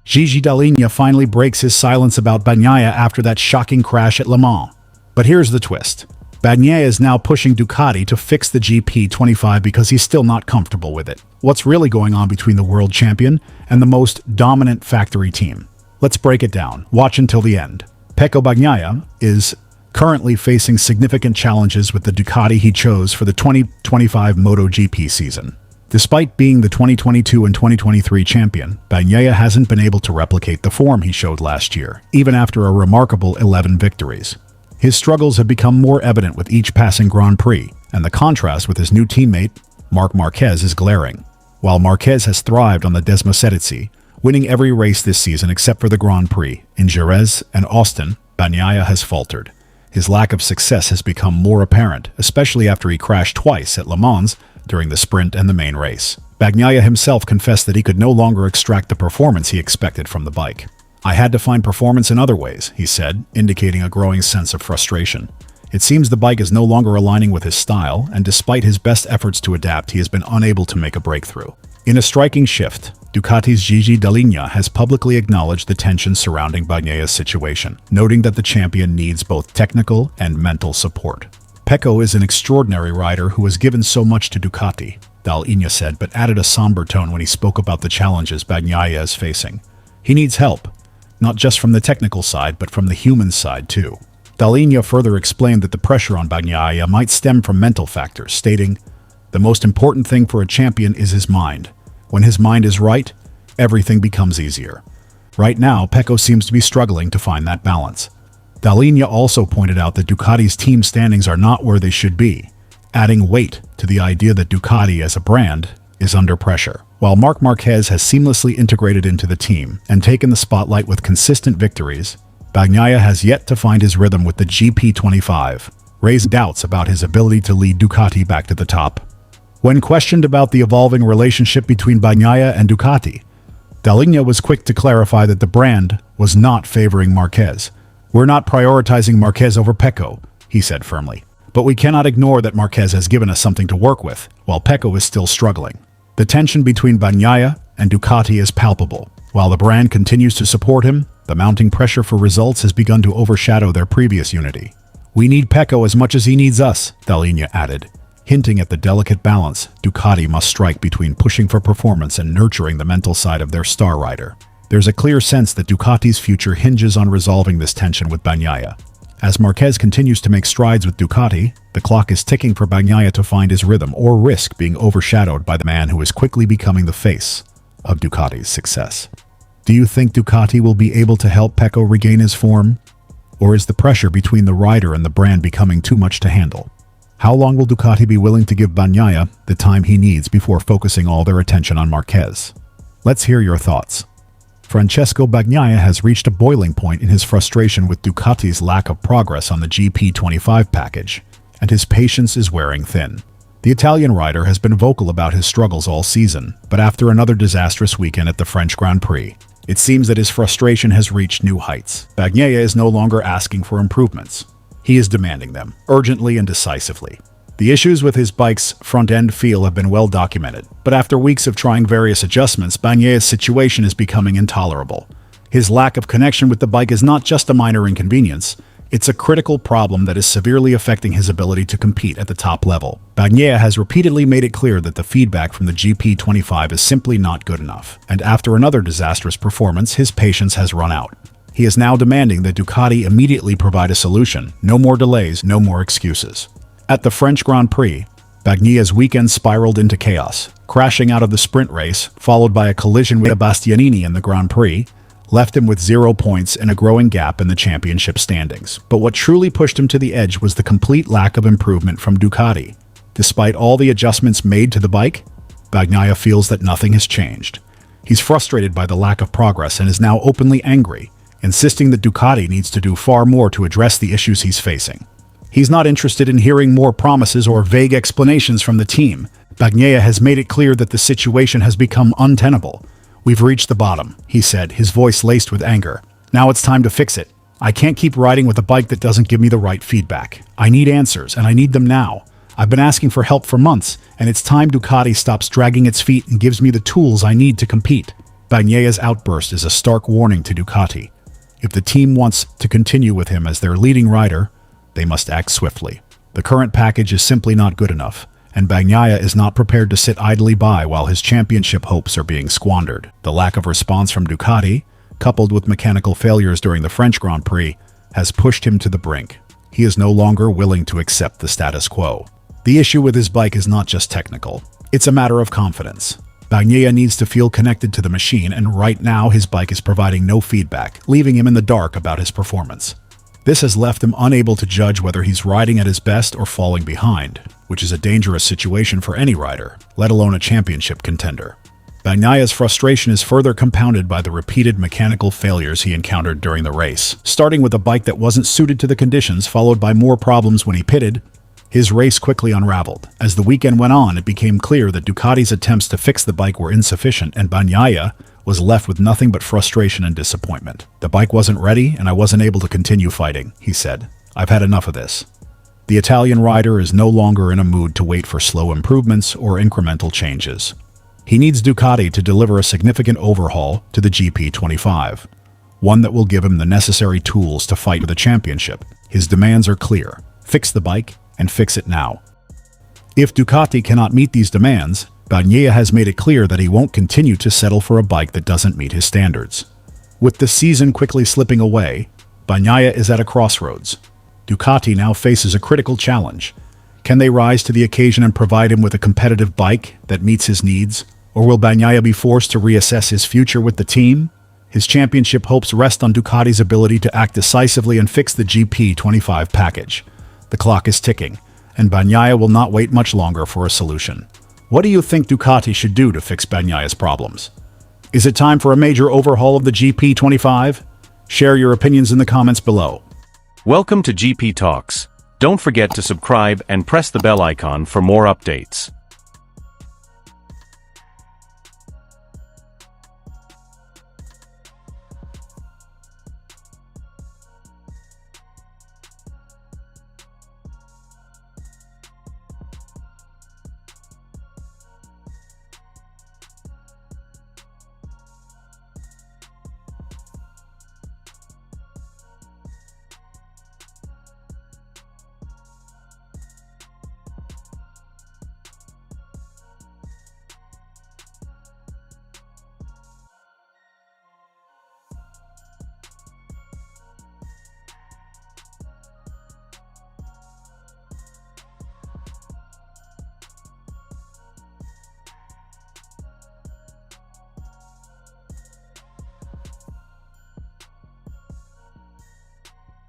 Gigi Dall'Igna finally breaks his silence about Bagnaia after that shocking crash at Le Mans. But here's the twist. Bagnaia is now pushing Ducati to fix the GP25 because he's still not comfortable with it. What's really going on between the world champion and the most dominant factory team? Let's break it down. Watch until the end. Pecco Bagnaia is currently facing significant challenges with the Ducati he chose for the 2025 MotoGP season. Despite being the 2022 and 2023 champion, Bagnaia hasn't been able to replicate the form he showed last year, even after a remarkable 11 victories. His struggles have become more evident with each passing Grand Prix, and the contrast with his new teammate, Marc Marquez, is glaring. While Marquez has thrived on the Desmocetti, winning every race this season except for the Grand Prix, in Jerez and Austin, Bagnaia has faltered. His lack of success has become more apparent, especially after he crashed twice at Le Mans during the sprint and the main race. Bagnaia himself confessed that he could no longer extract the performance he expected from the bike. "I had to find performance in other ways," he said, indicating a growing sense of frustration. It seems the bike is no longer aligning with his style, and despite his best efforts to adapt, he has been unable to make a breakthrough. In a striking shift, Ducati's Gigi Dall'Igna has publicly acknowledged the tension surrounding Bagnaia's situation, noting that the champion needs both technical and mental support. "Pecco is an extraordinary rider who has given so much to Ducati," Dall'Igna said, but added a somber tone when he spoke about the challenges Bagnaia is facing. "He needs help, not just from the technical side, but from the human side too." Dall'Igna further explained that the pressure on Bagnaia might stem from mental factors, stating, "The most important thing for a champion is his mind. When his mind is right, everything becomes easier." Right now, Pecco seems to be struggling to find that balance. Dall'Igna also pointed out that Ducati's team standings are not where they should be, adding weight to the idea that Ducati as a brand is under pressure. While Marc Marquez has seamlessly integrated into the team and taken the spotlight with consistent victories, Bagnaia has yet to find his rhythm with the GP25, raised doubts about his ability to lead Ducati back to the top. When questioned about the evolving relationship between Bagnaia and Ducati, Dall'Igna was quick to clarify that the brand was not favoring Marquez. "We're not prioritizing Marquez over Pecco," he said firmly. "But we cannot ignore that Marquez has given us something to work with, while Pecco is still struggling." The tension between Bagnaia and Ducati is palpable. While the brand continues to support him, the mounting pressure for results has begun to overshadow their previous unity. "We need Pecco as much as he needs us," Dall'Igna added, hinting at the delicate balance Ducati must strike between pushing for performance and nurturing the mental side of their star rider. There's a clear sense that Ducati's future hinges on resolving this tension with Bagnaia. As Marquez continues to make strides with Ducati, the clock is ticking for Bagnaia to find his rhythm or risk being overshadowed by the man who is quickly becoming the face of Ducati's success. Do you think Ducati will be able to help Pecco regain his form? Or is the pressure between the rider and the brand becoming too much to handle? How long will Ducati be willing to give Bagnaia the time he needs before focusing all their attention on Marquez? Let's hear your thoughts. Francesco Bagnaia has reached a boiling point in his frustration with Ducati's lack of progress on the GP25 package, and his patience is wearing thin. The Italian rider has been vocal about his struggles all season, but after another disastrous weekend at the French Grand Prix, it seems that his frustration has reached new heights. Bagnaia is no longer asking for improvements. He is demanding them, urgently and decisively. The issues with his bike's front-end feel have been well documented, but after weeks of trying various adjustments, Bagnaia's situation is becoming intolerable. His lack of connection with the bike is not just a minor inconvenience, it's a critical problem that is severely affecting his ability to compete at the top level. Bagnaia has repeatedly made it clear that the feedback from the GP25 is simply not good enough, and after another disastrous performance, his patience has run out. He is now demanding that Ducati immediately provide a solution. No more delays, no more excuses. At the French Grand Prix, Bagnaia's weekend spiraled into chaos, crashing out of the sprint race, followed by a collision with Bastianini in the Grand Prix, left him with 0 points and a growing gap in the championship standings. But what truly pushed him to the edge was the complete lack of improvement from Ducati. Despite all the adjustments made to the bike, Bagnaia feels that nothing has changed. He's frustrated by the lack of progress and is now openly angry, insisting that Ducati needs to do far more to address the issues he's facing. He's not interested in hearing more promises or vague explanations from the team. Bagnaia has made it clear that the situation has become untenable. "We've reached the bottom," he said, his voice laced with anger. "Now it's time to fix it. I can't keep riding with a bike that doesn't give me the right feedback. I need answers, and I need them now. I've been asking for help for months, and it's time Ducati stops dragging its feet and gives me the tools I need to compete." Bagnaia's outburst is a stark warning to Ducati. If the team wants to continue with him as their leading rider, they must act swiftly. The current package is simply not good enough, and Bagnaia is not prepared to sit idly by while his championship hopes are being squandered. The lack of response from Ducati, coupled with mechanical failures during the French Grand Prix, has pushed him to the brink. He is no longer willing to accept the status quo. The issue with his bike is not just technical. It's a matter of confidence. Bagnaia needs to feel connected to the machine, and right now his bike is providing no feedback, leaving him in the dark about his performance. This has left him unable to judge whether he's riding at his best or falling behind, which is a dangerous situation for any rider, let alone a championship contender. Bagnaia's frustration is further compounded by the repeated mechanical failures he encountered during the race, starting with a bike that wasn't suited to the conditions, followed by more problems when he pitted. His race quickly unraveled. As the weekend went on, it became clear that Ducati's attempts to fix the bike were insufficient, and Bagnaia was left with nothing but frustration and disappointment. "The bike wasn't ready, and I wasn't able to continue fighting," he said. "I've had enough of this." The Italian rider is no longer in a mood to wait for slow improvements or incremental changes. He needs Ducati to deliver a significant overhaul to the GP25, one that will give him the necessary tools to fight for the championship. His demands are clear: fix the bike, and fix it now. If Ducati cannot meet these demands, Bagnaia has made it clear that he won't continue to settle for a bike that doesn't meet his standards. With the season quickly slipping away, Bagnaia is at a crossroads. Ducati now faces a critical challenge. Can they rise to the occasion and provide him with a competitive bike that meets his needs? Or will Bagnaia be forced to reassess his future with the team? His championship hopes rest on Ducati's ability to act decisively and fix the GP25 package. The clock is ticking, and Bagnaia will not wait much longer for a solution. What do you think Ducati should do to fix Bagnaia's problems? Is it time for a major overhaul of the GP25? Share your opinions in the comments below. Welcome to GP Talks. Don't forget to subscribe and press the bell icon for more updates.